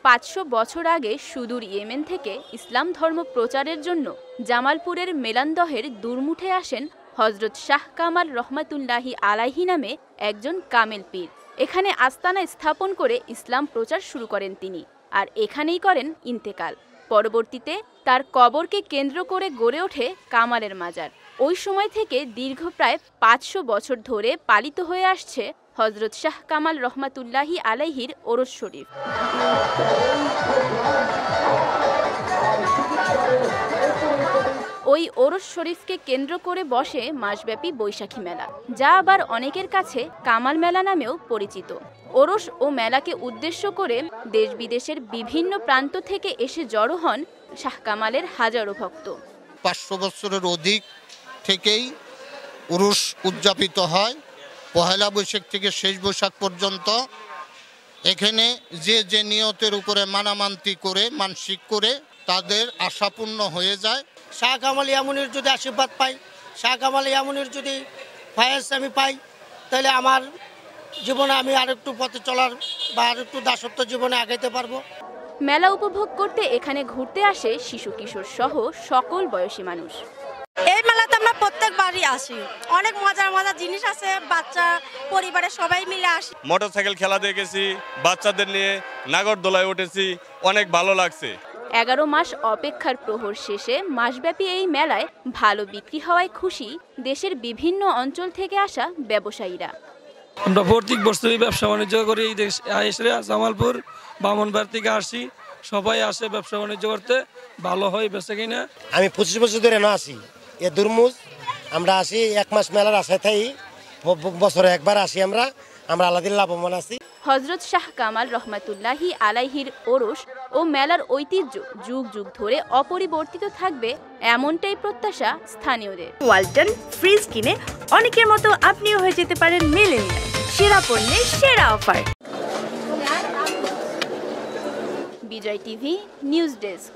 500 বছর আগে সুদূর ইয়েমেন থেকে ইসলাম ধর্ম প্রচারের জন্য জামালপুরের মেলান্দহের দুর্মুঠে আসেন হযরত শাহ কামাল রহমাতুল্লাহি আলাইহি নামে একজন কামেল পীর। এখানে আস্তানা স্থাপন করে ইসলাম প্রচার শুরু করেন তিনি, আর এখানেই করেন ইন্তেকাল। পরবর্তীতে তার কবরকে কেন্দ্র করে গড়ে ওঠে কামালের মাজার। ওই সময় থেকে দীর্ঘ প্রায় 500 বছর ধরে পালিত হয়ে আসছে হযরত শাহ কামাল রহমাতুল্লাহি আলাইহির ওরস শরীফ। ওই ওরস শরীফকে কেন্দ্র করে বসে মাসব্যাপী বৈশাখী মেলা, যা আবার অনেকের কাছে কামাল মেলা নামেও পরিচিত। ওরস ও মেলাকে উদ্দেশ্য করে দেশ বিদেশের বিভিন্ন প্রান্ত থেকে এসে জড়ো হন শাহ কামালের হাজারো ভক্ত। 500 বছরের অধিক থেকেই উরুস উদযাপিত হয়। পহেলা বৈশাখ থেকে শেষ বৈশাখ পর্যন্ত এখানে যে যে নিয়তের উপরে মানামান্তি করে মানসিক করে তাদের আশাপূর্ণ হয়ে যায়। শাহ কামাল ইয়ামুনির যদি আশীর্বাদ পাই, শাহ কামাল ইয়ামুনির যদি ফায়েজ আমি পাই, তাহলে আমার জীবনে আমি আরেকটু পথে চলার বা আরেকটু দাসত্ব জীবনে আগাইতে পারবো। মেলা উপভোগ করতে এখানে ঘুরতে আসে শিশু কিশোর সহ সকল বয়সী মানুষ। এই মেলাতে আমরা প্রত্যেকবারই আসি, অনেক মজার মজার জিনিস আছে, বাচ্চা পরিবারের সবাই মিলে আসি। মোটরসাইকেল খেলা দেখেছি, বাচ্চাদের নিয়ে নাগরদোলায় উঠেছি, অনেক ভালো লাগছে। 11 মাস অপেক্ষার প্রহর শেষে মাসব্যাপী এই মেলায় ভালো বিক্রি হওয়ায় খুশি দেশের বিভিন্ন অঞ্চল থেকে আসা ব্যবসায়ীরা। আমরা প্রত্যেক বছরই ব্যবসা বাণিজ্য করি এই দেশ জামালপুর বামনবাড়ি থেকে আসি, সবাই আসে ব্যবসা বাণিজ্য করতে, ভালো হয় বেচে কিনা। আমি 25 বছর ধরে না আসি এ দুরমুজ, আমরা আসি 1 মাস মেলার আশায় থাই, বছরে একবার আসি আমরা আল্লাহর লাভবান আছি। হযরত শাহ কামাল রহমাতুল্লাহি আলাইহির ওরস ও মেলার ঐতিহ্য যুগ যুগ ধরে অপরিবর্তিত থাকবে, এমনটাই প্রত্যাশা স্থানীয়দের। ওয়ালটন ফ্রিজ কিনে অনেকের মতো আপনিও হয়ে যেতে পারেন মিলেনিয়াল, সেরা পণ্যের সেরা অফার। বিজয় টিভি নিউজ ডেস্ক।